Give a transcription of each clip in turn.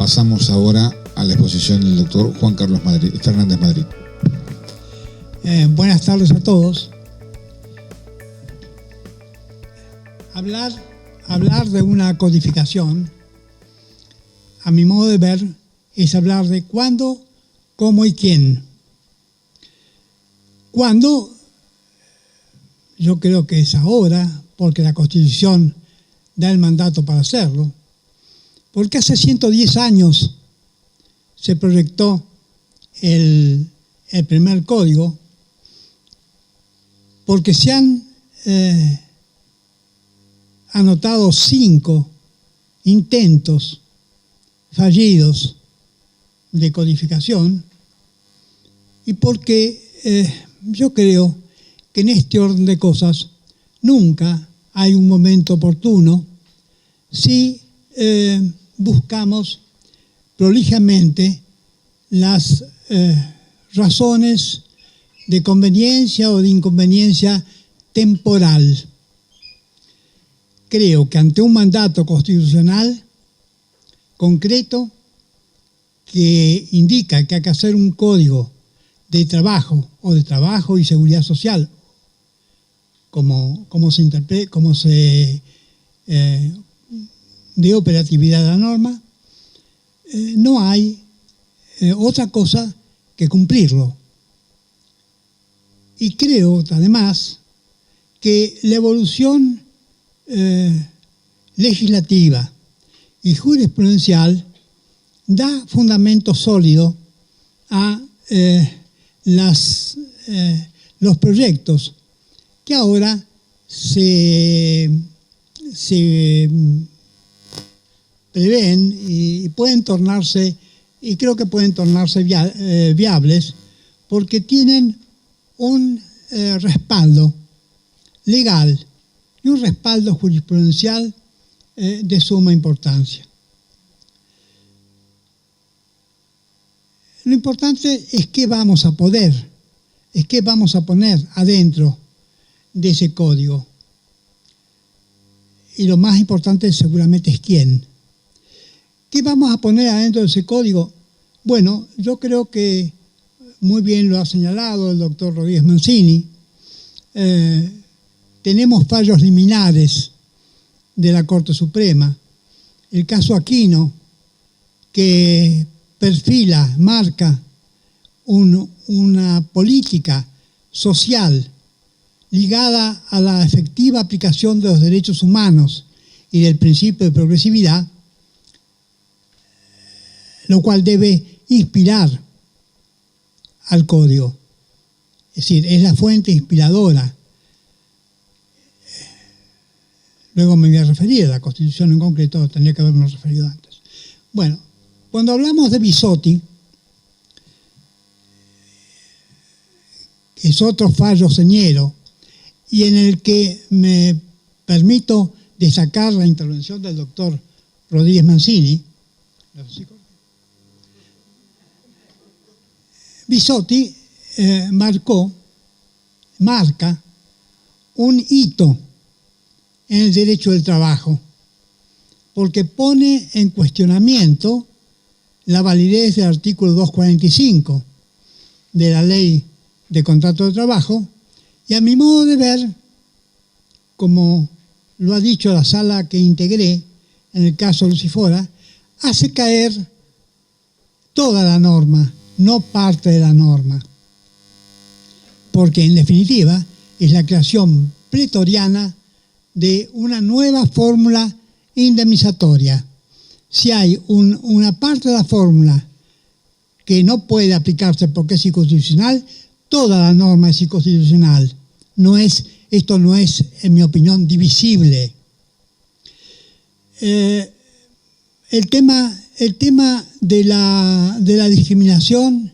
Pasamos ahora a la exposición del doctor Juan Carlos Fernández Madrid. Buenas tardes a todos. Hablar de una codificación, a mi modo de ver, es hablar de cuándo, cómo y quién. Cuándo, yo creo que es ahora, porque la Constitución da el mandato para hacerlo, porque hace 110 años se proyectó el primer código, porque se han anotado 5 intentos fallidos de codificación y porque yo creo que en este orden de cosas nunca hay un momento oportuno si buscamos prolijamente las razones de conveniencia o de inconveniencia temporal. Creo que ante un mandato constitucional concreto que indica que hay que hacer un código de trabajo o de trabajo y seguridad social, como se de operatividad de la norma, no hay otra cosa que cumplirlo. Y creo, además, que la evolución legislativa y jurisprudencial da fundamento sólido a los proyectos que ahora se prevén y pueden tornarse, y creo que pueden tornarse viables, porque tienen un respaldo legal y un respaldo jurisprudencial de suma importancia. Lo importante es qué vamos a poner adentro de ese código. Y lo más importante seguramente es quién. ¿Qué vamos a poner adentro de ese código? Bueno, yo creo que muy bien lo ha señalado el doctor Rodríguez Mancini. Tenemos fallos liminares de la Corte Suprema. El caso Aquino, que marca una política social ligada a la efectiva aplicación de los derechos humanos y del principio de progresividad, lo cual debe inspirar al código. Es decir, es la fuente inspiradora. Luego me voy a referir a la Constitución en concreto, tendría que haberme referido antes. Bueno, cuando hablamos de Bisotti, que es otro fallo señero, y en el que me permito destacar la intervención del doctor Rodríguez Mancini, Bisotti marca un hito en el derecho del trabajo, porque pone en cuestionamiento la validez del artículo 245 de la Ley de Contrato de Trabajo, y a mi modo de ver, como lo ha dicho la sala que integré en el caso Lucifora, hace caer toda la norma, no parte de la norma, porque en definitiva es la creación pretoriana de una nueva fórmula indemnizatoria. Si hay una parte de la fórmula que no puede aplicarse porque es inconstitucional, toda la norma es inconstitucional. Esto no es, en mi opinión, divisible. El tema de la discriminación,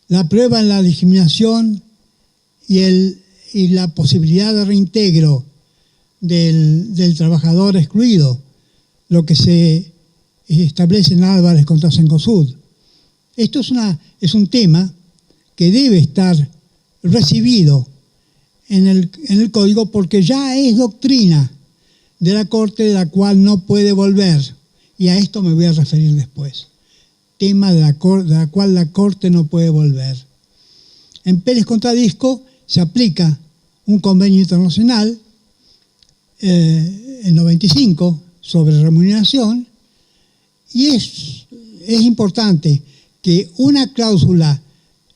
la prueba en la discriminación y la posibilidad de reintegro del trabajador excluido, lo que se establece en Álvarez contra Cencosud. Esto es un tema que debe estar recibido en el Código porque ya es doctrina de la Corte de la cual no puede volver y a esto me voy a referir después. Tema de la cual la Corte no puede volver. En Pérez contra Disco se aplica un convenio internacional, el 95, sobre remuneración, y es importante que una cláusula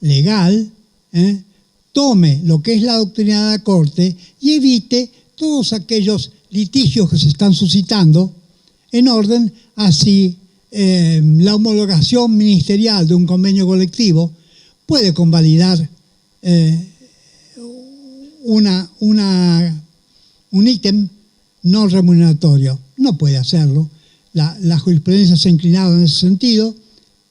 legal tome lo que es la doctrina de la Corte y evite todos aquellos litigios que se están suscitando en orden a si la homologación ministerial de un convenio colectivo puede convalidar un ítem no remuneratorio. No puede hacerlo. La jurisprudencia se ha inclinado en ese sentido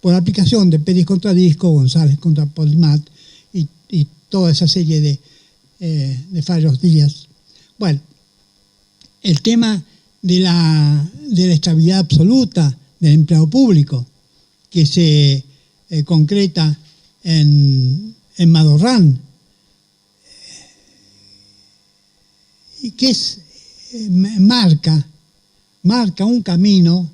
por aplicación de Pérez contra Disco, González contra Polimat y toda esa serie de fallos días. Bueno, el tema de la estabilidad absoluta del empleado público, que se concreta en Madorrán, y que marca un camino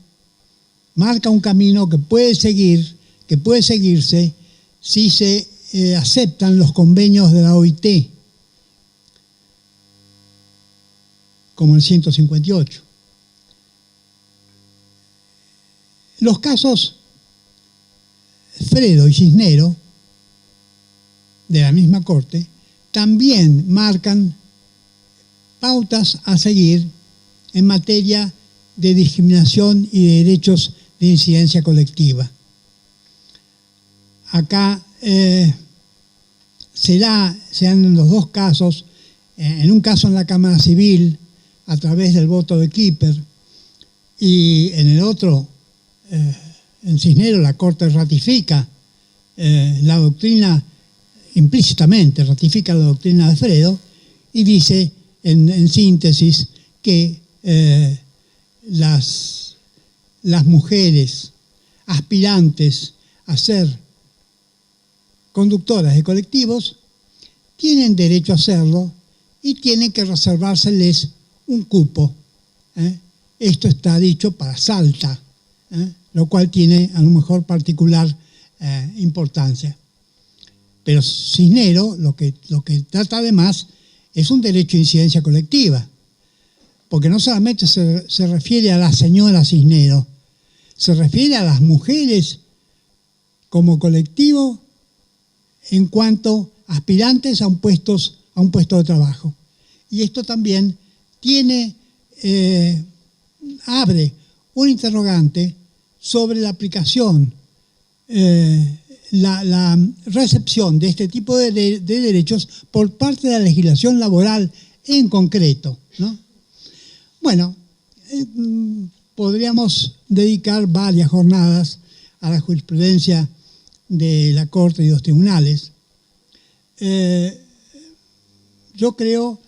que puede seguirse si se aceptan los convenios de la OIT, como el 158. Los casos Fredo y Cisnero, de la misma Corte, también marcan pautas a seguir en materia de discriminación y de derechos de incidencia colectiva. Acá serán en los dos casos, en un caso en la Cámara Civil, a través del voto de Kipper, y en el otro, en Cisneros, la Corte ratifica la doctrina, implícitamente ratifica la doctrina de Fredo, y dice, en síntesis, que las mujeres aspirantes a ser conductoras de colectivos tienen derecho a hacerlo y tienen que reservárseles un cupo. Esto está dicho para Salta, lo cual tiene a lo mejor particular importancia. Pero Cisnero lo que trata además es un derecho de incidencia colectiva, porque no solamente se refiere a la señora Cisnero, se refiere a las mujeres como colectivo en cuanto aspirantes a un puesto de trabajo. Y esto también abre un interrogante sobre la aplicación, la recepción de este tipo de derechos por parte de la legislación laboral en concreto, ¿no? Bueno, podríamos dedicar varias jornadas a la jurisprudencia de la Corte y de los tribunales. Yo creo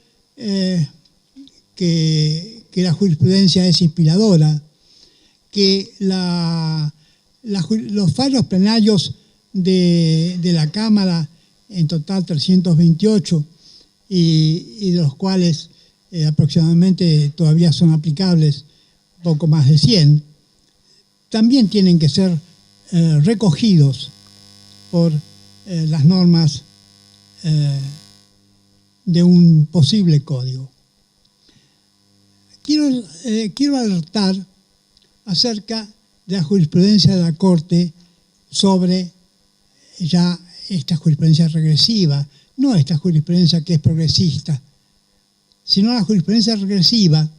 que la jurisprudencia es inspiradora, que los fallos plenarios de la Cámara, en total 328, y de los cuales aproximadamente todavía son aplicables poco más de 100, también tienen que ser recogidos por las normas de un posible código. Quiero alertar acerca de la jurisprudencia de la Corte sobre ya esta jurisprudencia regresiva, no esta jurisprudencia que es progresista, sino la jurisprudencia regresiva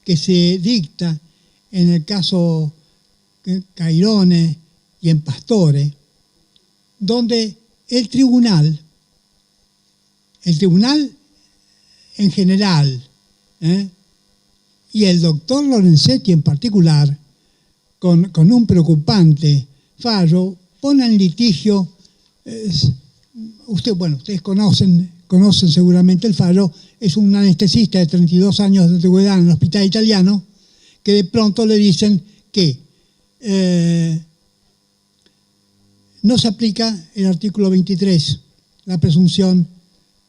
que se dicta en el caso Cairone y en Pastore, donde el tribunal en general, y el doctor Lorenzetti en particular, con un preocupante fallo, pone en litigio, ustedes conocen seguramente el fallo, es un anestesista de 32 años de antigüedad en el hospital italiano, que de pronto le dicen que no se aplica el artículo 23, la presunción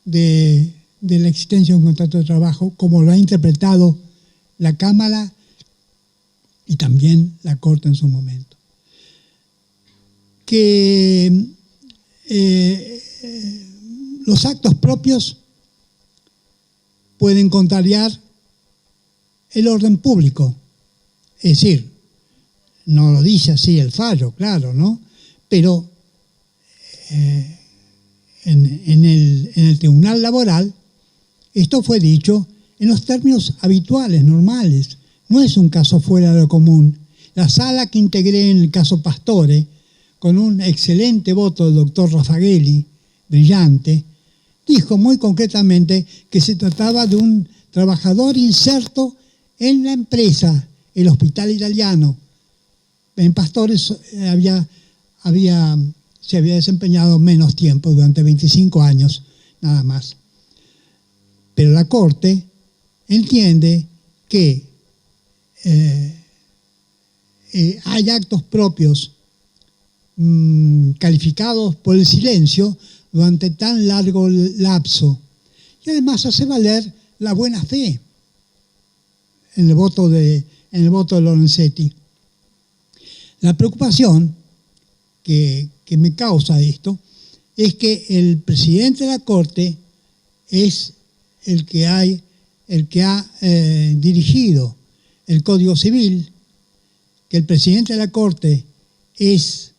de la existencia de un contrato de trabajo, como lo ha interpretado la Cámara y también la Corte en su momento, que los actos propios pueden contrariar el orden público. Es decir, no lo dice así el fallo, claro, ¿no? Pero en el tribunal laboral esto fue dicho en los términos habituales, normales. No es un caso fuera de lo común. La sala que integré en el caso Pastore, con un excelente voto del doctor Raffagelli, brillante, dijo muy concretamente que se trataba de un trabajador inserto en la empresa, el hospital italiano. En Pastore se había desempeñado menos tiempo, durante 25 años, nada más. Pero la Corte entiende que hay actos propios calificados por el silencio durante tan largo lapso. Y además hace valer la buena fe en el voto de Lorenzetti. La preocupación que me causa esto es que el presidente de la Corte es el que ha dirigido el Código Civil, que el presidente de la Corte es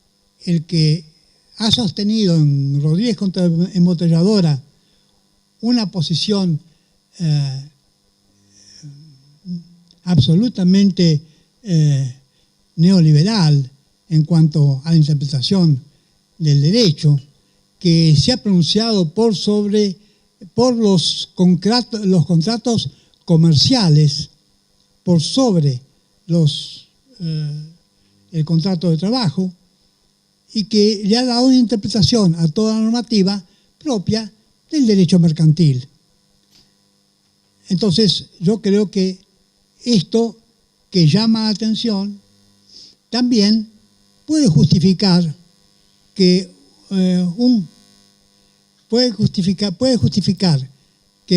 el que ha sostenido en Rodríguez contra Embotelladora una posición absolutamente neoliberal en cuanto a la interpretación del derecho, que se ha pronunciado por los contratos comerciales, por sobre el contrato de trabajo, y que le ha dado una interpretación a toda la normativa propia del derecho mercantil. Entonces, yo creo que esto que llama la atención también puede justificar que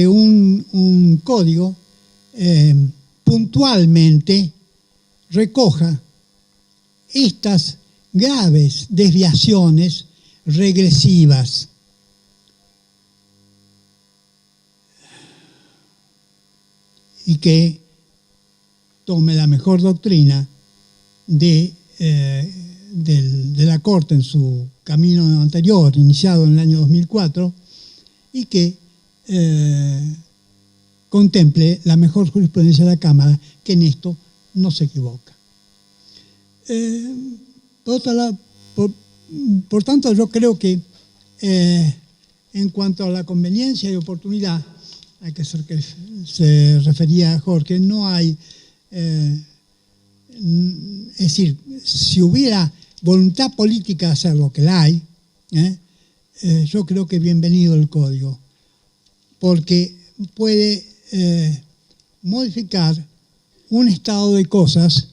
un código puntualmente recoja estas graves desviaciones regresivas. Y que tome la mejor doctrina de la Corte en su camino anterior, iniciado en el año 2004, y que contemple la mejor jurisprudencia de la Cámara, que en esto no se equivoca. Por tanto, yo creo que en cuanto a la conveniencia y oportunidad, hay que ser que se refería a Jorge, no hay, es decir, si hubiera voluntad política de hacer lo que la hay, yo creo que bienvenido el código, porque puede modificar un estado de cosas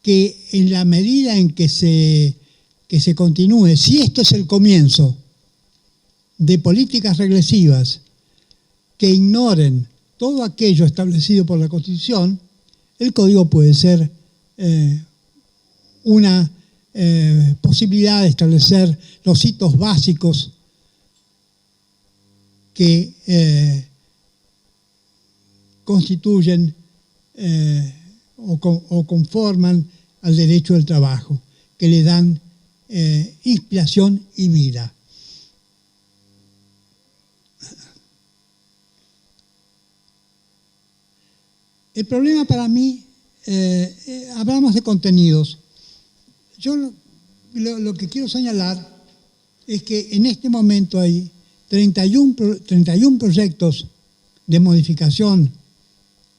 que en la medida en que se continúe, si esto es el comienzo de políticas regresivas que ignoren todo aquello establecido por la Constitución, el código puede ser una posibilidad de establecer los hitos básicos que constituyen o conforman al derecho del trabajo, que le dan inspiración y vida. El problema para mí, hablamos de contenidos. Yo lo que quiero señalar es que en este momento hay 31 proyectos de modificación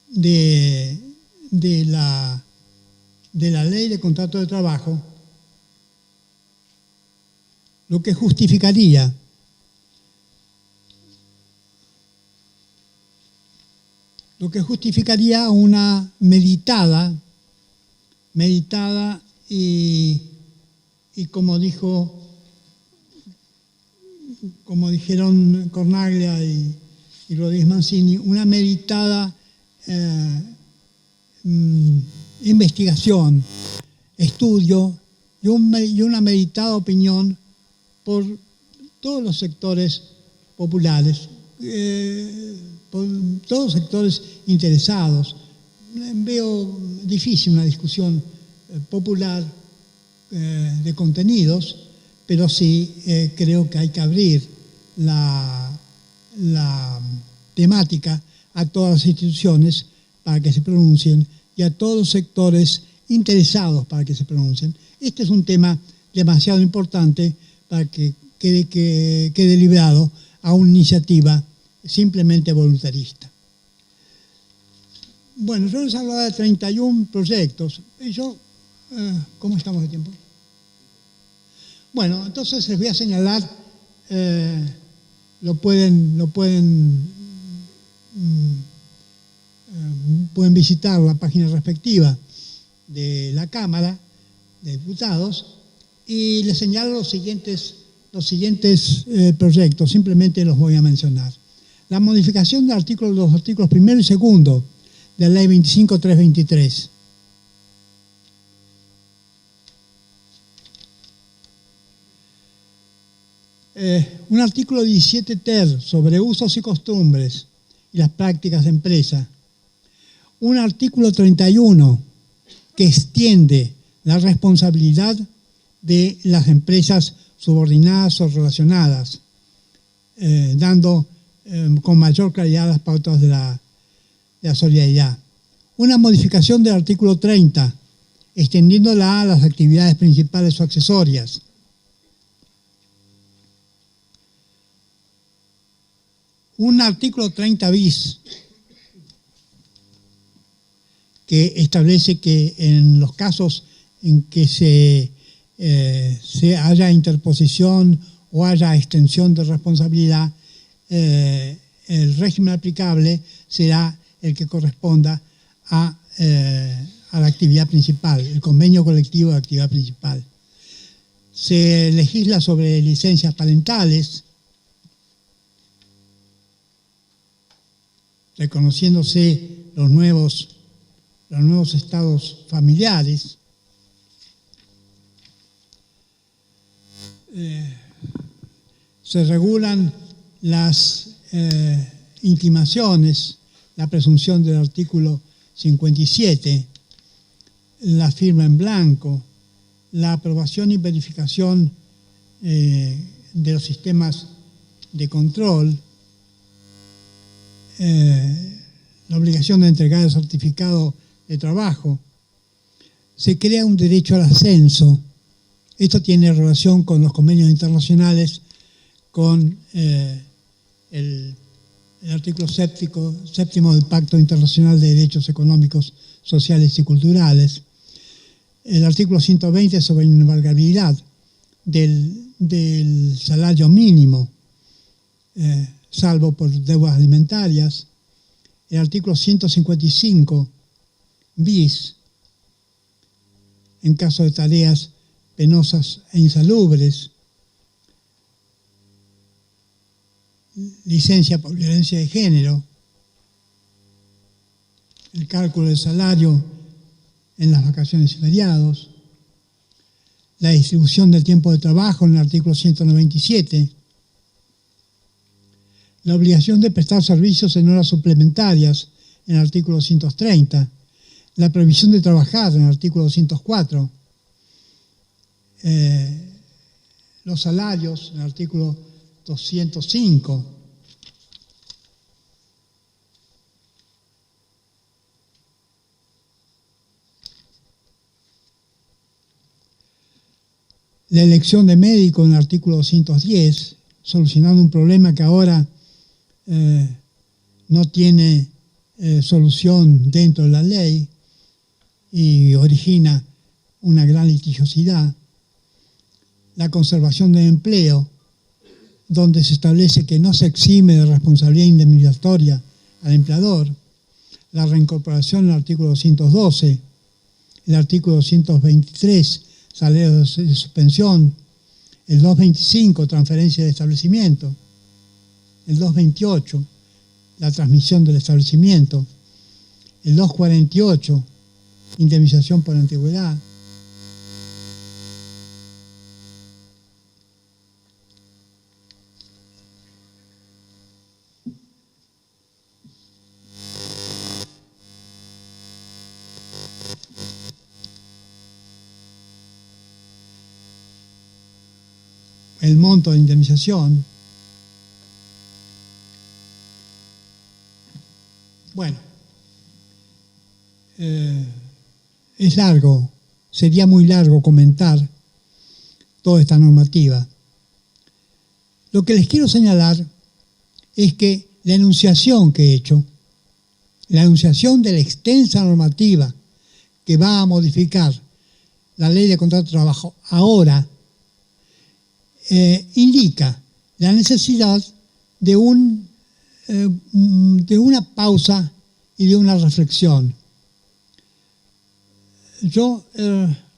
de la ley de contrato de trabajo, lo que justificaría una meditada y como dijeron Cornaglia y Rodríguez Mancini, una meditada investigación, estudio y una meditada opinión por todos los sectores populares, por todos los sectores interesados. Veo difícil una discusión popular de contenidos, pero sí creo que hay que abrir la temática a todas las instituciones para que se pronuncien y a todos los sectores interesados para que se pronuncien. Este es un tema demasiado importante para que quede librado a una iniciativa simplemente voluntarista. Bueno, yo les hablaba de 31 proyectos. Y yo, ¿cómo estamos de tiempo? Bueno, entonces les voy a señalar, pueden visitar la página respectiva de la Cámara de Diputados y les señalo los siguientes proyectos, simplemente los voy a mencionar. La modificación de los artículos 1 y 2 de la Ley 25.323. Un artículo 17 ter sobre usos y costumbres y las prácticas de empresa. Un artículo 31 que extiende la responsabilidad de las empresas subordinadas o relacionadas, dando con mayor claridad las pautas de la solidaridad. Una modificación del artículo 30, extendiéndola a las actividades principales o accesorias. Un artículo 30 bis que establece que en los casos en que se haya interposición o haya extensión de responsabilidad, el régimen aplicable será el que corresponda a la actividad principal, el convenio colectivo de actividad principal. Se legisla sobre licencias parentales, reconociéndose los nuevos estados familiares. Se regulan las intimaciones, la presunción del artículo 57, la firma en blanco, la aprobación y verificación de los sistemas de control, la obligación de entregar el certificado de trabajo. Se crea un derecho al ascenso. Esto tiene relación con los convenios internacionales, con el artículo séptimo del Pacto Internacional de Derechos Económicos, Sociales y Culturales. El artículo 120 sobre invalidabilidad del salario mínimo, salvo por deudas alimentarias. El artículo 155 bis, en caso de tareas penosas e insalubres. Licencia por violencia de género. El cálculo del salario en las vacaciones y feriados. La distribución del tiempo de trabajo en el artículo 197. La obligación de prestar servicios en horas suplementarias en el artículo 230. La prohibición de trabajar en el artículo 204. Los salarios en el artículo 205. La elección de médico en el artículo 210, solucionando un problema que ahora no tiene solución dentro de la ley y origina una gran litigiosidad. La conservación del empleo, donde se establece que no se exime de responsabilidad indemnizatoria al empleador. La reincorporación en el artículo 212, el artículo 223, salario de suspensión, el 225, transferencia de establecimiento, el 228, la transmisión del establecimiento, el 248, indemnización por antigüedad. El monto de indemnización. Bueno, es largo, sería muy largo comentar toda esta normativa. Lo que les quiero señalar es que la enunciación que he hecho, la enunciación de la extensa normativa que va a modificar la ley de contrato de trabajo ahora, indica la necesidad de una pausa y de una reflexión. Yo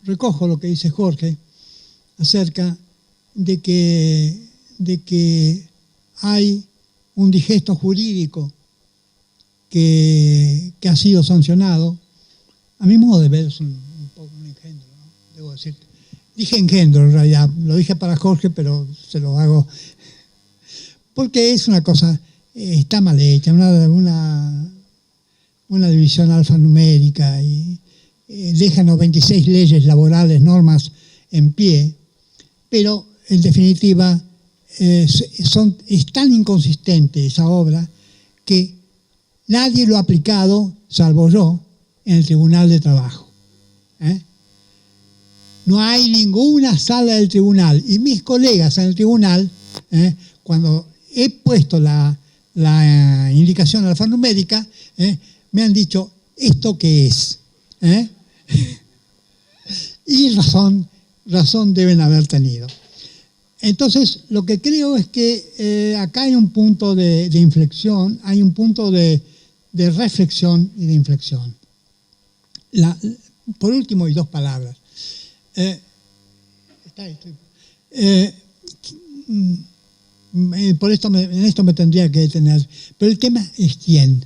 recojo lo que dice Jorge acerca de que hay un digesto jurídico que ha sido sancionado. A mi modo de ver es un poco un engendro, ¿no? Debo decir. Dije engendro en realidad, lo dije para Jorge, pero se lo hago porque es una cosa, está mal hecha, una división alfanumérica y dejan los 26 leyes laborales, normas en pie, pero en definitiva es tan inconsistente esa obra que nadie lo ha aplicado, salvo yo, en el Tribunal de Trabajo. No hay ninguna sala del tribunal. Y mis colegas en el tribunal, cuando he puesto la indicación alfanumérica, me han dicho, ¿esto qué es? Y razón deben haber tenido. Entonces, lo que creo es que acá hay un punto de inflexión, hay un punto de reflexión y de inflexión. Por último, y dos palabras. Por esto en esto me tendría que detener, pero el tema es quién.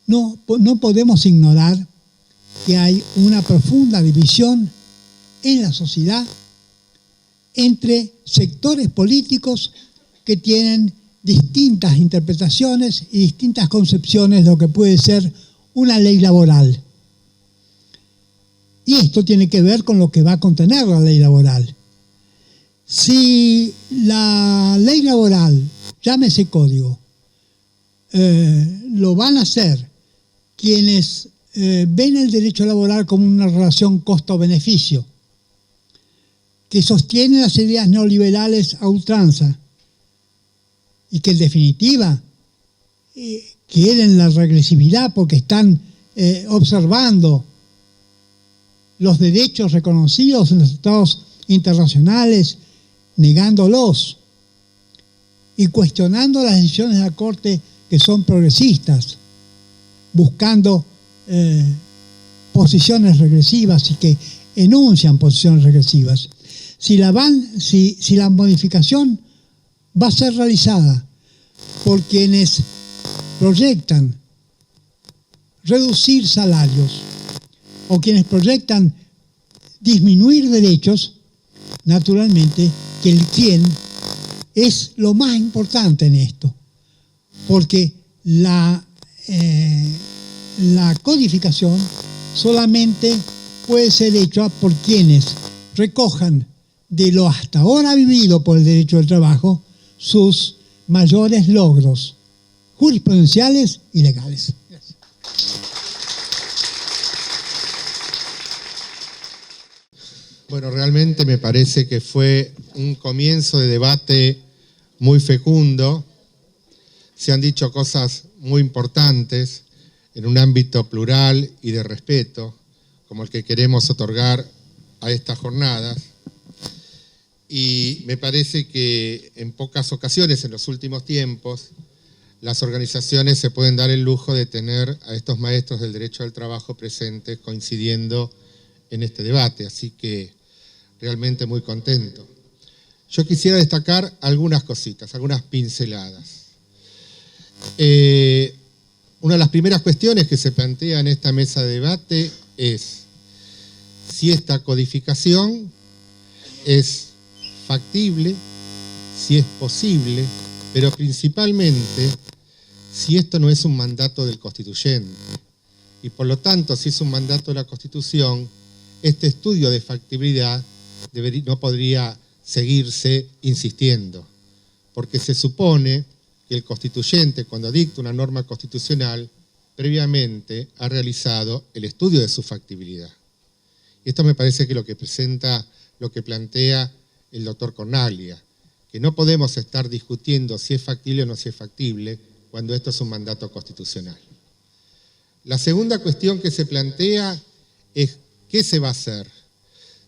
No podemos ignorar que hay una profunda división en la sociedad entre sectores políticos que tienen distintas interpretaciones y distintas concepciones de lo que puede ser una ley laboral. Y esto tiene que ver con lo que va a contener la ley laboral. Si la ley laboral, llámese código, lo van a hacer quienes ven el derecho laboral como una relación costo-beneficio, que sostiene las ideas neoliberales a ultranza y que en definitiva quieren la regresividad porque están observando los derechos reconocidos en los tratados internacionales, negándolos y cuestionando las decisiones de la Corte que son progresistas, buscando posiciones regresivas y que enuncian posiciones regresivas. Si la modificación va a ser realizada por quienes proyectan reducir salarios o quienes proyectan disminuir derechos, naturalmente que el quién es lo más importante en esto, porque la codificación solamente puede ser hecha por quienes recojan de lo hasta ahora vivido por el derecho del trabajo sus mayores logros jurisprudenciales y legales. Gracias. Bueno, realmente me parece que fue un comienzo de debate muy fecundo. Se han dicho cosas muy importantes en un ámbito plural y de respeto, como el que queremos otorgar a estas jornadas. Y me parece que en pocas ocasiones, en los últimos tiempos, las organizaciones se pueden dar el lujo de tener a estos maestros del derecho al trabajo presentes coincidiendo en este debate. Así que realmente muy contento. Yo quisiera destacar algunas cositas, algunas pinceladas. una de las primeras cuestiones que se plantea en esta mesa de debate es si esta codificación es factible, si es posible, pero principalmente si esto no es un mandato del constituyente. Y por lo tanto, si es un mandato de la Constitución, este estudio de factibilidad no podría seguirse insistiendo, porque se supone que el constituyente, cuando dicta una norma constitucional, previamente ha realizado el estudio de su factibilidad. Y esto me parece que lo que plantea el doctor Cornaglia, que no podemos estar discutiendo si es factible o no si es factible cuando esto es un mandato constitucional. La segunda cuestión que se plantea es ¿qué se va a hacer?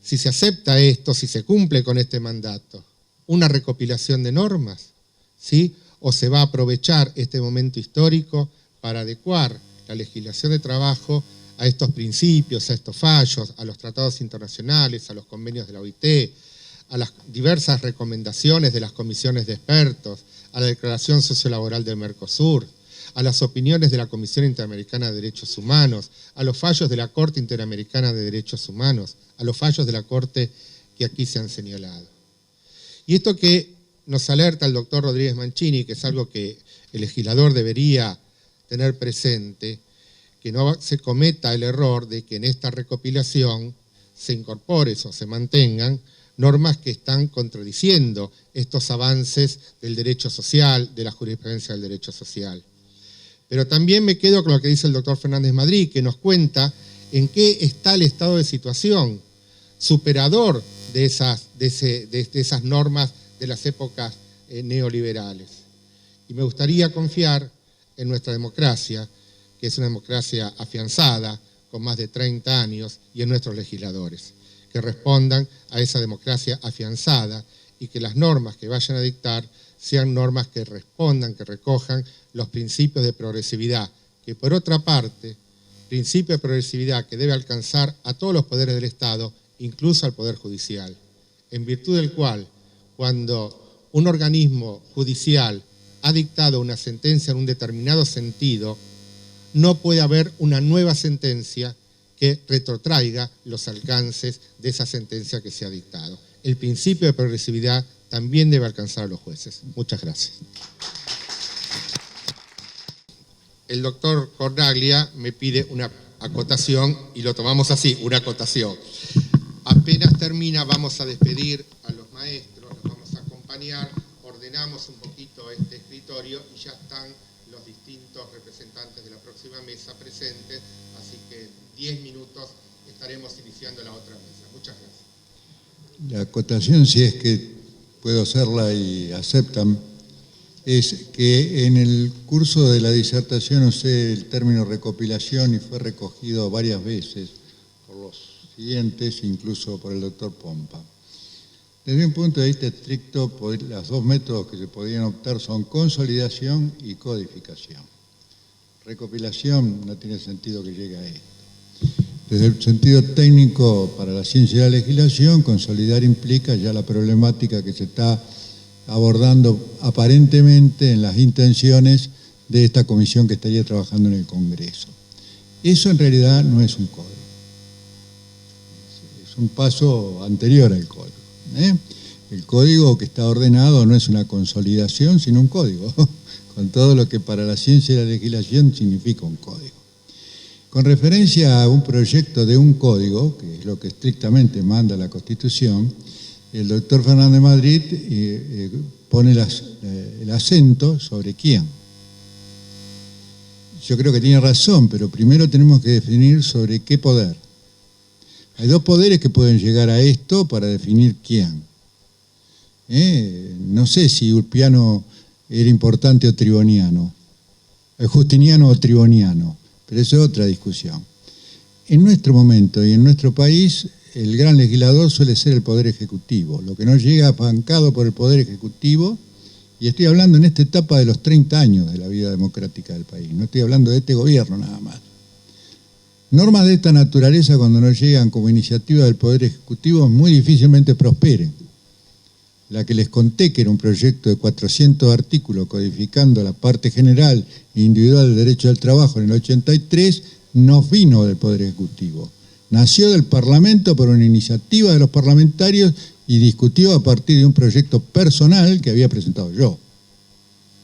Si se acepta esto, si se cumple con este mandato, ¿una recopilación de normas? ¿Sí? ¿O se va a aprovechar este momento histórico para adecuar la legislación de trabajo a estos principios, a estos fallos, a los tratados internacionales, a los convenios de la OIT, a las diversas recomendaciones de las comisiones de expertos, a la Declaración Sociolaboral del Mercosur, a las opiniones de la Comisión Interamericana de Derechos Humanos, a los fallos de la Corte Interamericana de Derechos Humanos, a los fallos de la Corte que aquí se han señalado? Y esto que nos alerta el doctor Rodríguez Mancini, que es algo que el legislador debería tener presente, que no se cometa el error de que en esta recopilación se incorporen o se mantengan normas que están contradiciendo estos avances del derecho social, de la jurisprudencia del derecho social. Pero también me quedo con lo que dice el doctor Fernández Madrid, que nos cuenta en qué está el estado de situación superador de esas normas de las épocas neoliberales. Y me gustaría confiar en nuestra democracia, que es una democracia afianzada, con más de 30 años, y en nuestros legisladores, que respondan a esa democracia afianzada y que las normas que vayan a dictar sean normas que respondan, que recojan los principios de progresividad, que por otra parte, principio de progresividad que debe alcanzar a todos los poderes del Estado, incluso al Poder Judicial, en virtud del cual, cuando un organismo judicial ha dictado una sentencia en un determinado sentido, no puede haber una nueva sentencia que retrotraiga los alcances de esa sentencia que se ha dictado. El principio de progresividad también debe alcanzar a los jueces. Muchas gracias. El doctor Cornaglia me pide una acotación y lo tomamos así, una acotación. Apenas termina, vamos a despedir a los maestros, los vamos a acompañar, ordenamos un poquito este escritorio y ya están los distintos representantes de la próxima mesa presentes, así que 10 minutos estaremos iniciando la otra mesa. Muchas gracias. La acotación, si es que puedo hacerla y aceptan, es que en el curso de la disertación usé el término recopilación y fue recogido varias veces por los siguientes, incluso por el doctor Pompa. Desde un punto de vista estricto, los dos métodos que se podían optar son consolidación y codificación. Recopilación no tiene sentido que llegue a esto. Desde el sentido técnico para la ciencia de la legislación, consolidar implica ya la problemática que se está abordando aparentemente en las intenciones de esta comisión que estaría trabajando en el Congreso. Eso en realidad no es un código. Es un paso anterior al código. El código que está ordenado no es una consolidación, sino un código, con todo lo que para la ciencia de la legislación significa un código. Con referencia a un proyecto de un código, que es lo que estrictamente manda la Constitución, el doctor Fernández Madrid pone el acento sobre quién. Yo creo que tiene razón, pero primero tenemos que definir sobre qué poder. Hay dos poderes que pueden llegar a esto para definir quién. No sé si Ulpiano era importante o triboniano, justiniano o triboniano, pero eso es otra discusión. En nuestro momento y en nuestro país, el gran legislador suele ser el Poder Ejecutivo, lo que no llega bancado por el Poder Ejecutivo, y estoy hablando en esta etapa de los 30 años de la vida democrática del país, no estoy hablando de este gobierno nada más. Normas de esta naturaleza, cuando no llegan como iniciativa del Poder Ejecutivo, muy difícilmente prosperen. la que les conté que era un proyecto de 400 artículos codificando la parte general e individual del derecho al trabajo en el 83, no vino del Poder Ejecutivo. Nació del Parlamento por una iniciativa de los parlamentarios y discutió a partir de un proyecto personal que había presentado yo.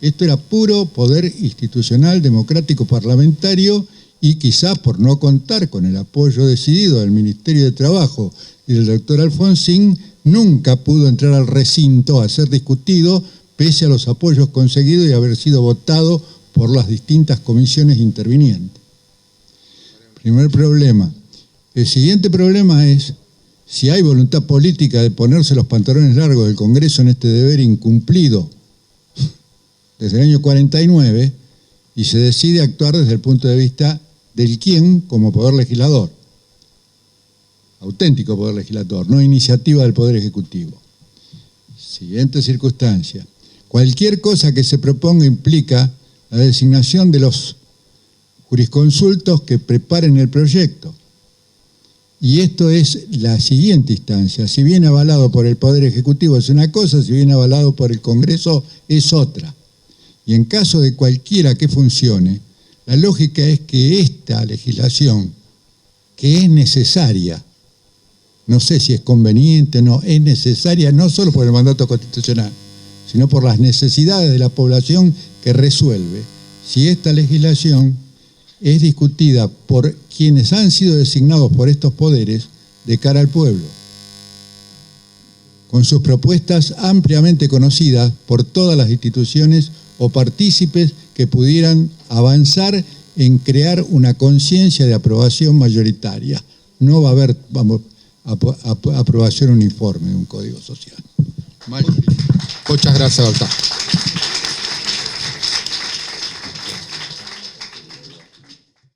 Esto era puro poder institucional, democrático, parlamentario, y quizás por no contar con el apoyo decidido del Ministerio de Trabajo y del doctor Alfonsín, nunca pudo entrar al recinto a ser discutido, pese a los apoyos conseguidos y haber sido votado por las distintas comisiones intervinientes. Primer problema. El siguiente problema es, si hay voluntad política de ponerse los pantalones largos del Congreso en este deber incumplido desde el año 49, y se decide actuar desde el punto de vista del quién como poder legislador. Auténtico poder legislador, no iniciativa del Poder Ejecutivo. Siguiente circunstancia. Cualquier cosa que se proponga implica la designación de los jurisconsultos que preparen el proyecto. Y esto es la siguiente instancia. Si bien avalado por el Poder Ejecutivo es una cosa, si bien avalado por el Congreso es otra. Y en caso de cualquiera que funcione, la lógica es que esta legislación, que es necesaria, no sé si es conveniente o no, es necesaria no solo por el mandato constitucional, sino por las necesidades de la población que resuelve. Si esta legislación es discutida por quienes han sido designados por estos poderes de cara al pueblo, con sus propuestas ampliamente conocidas por todas las instituciones o partícipes que pudieran avanzar en crear una conciencia de aprobación mayoritaria. No va a haber aprobación uniforme de un código social. Muchas gracias, doctor.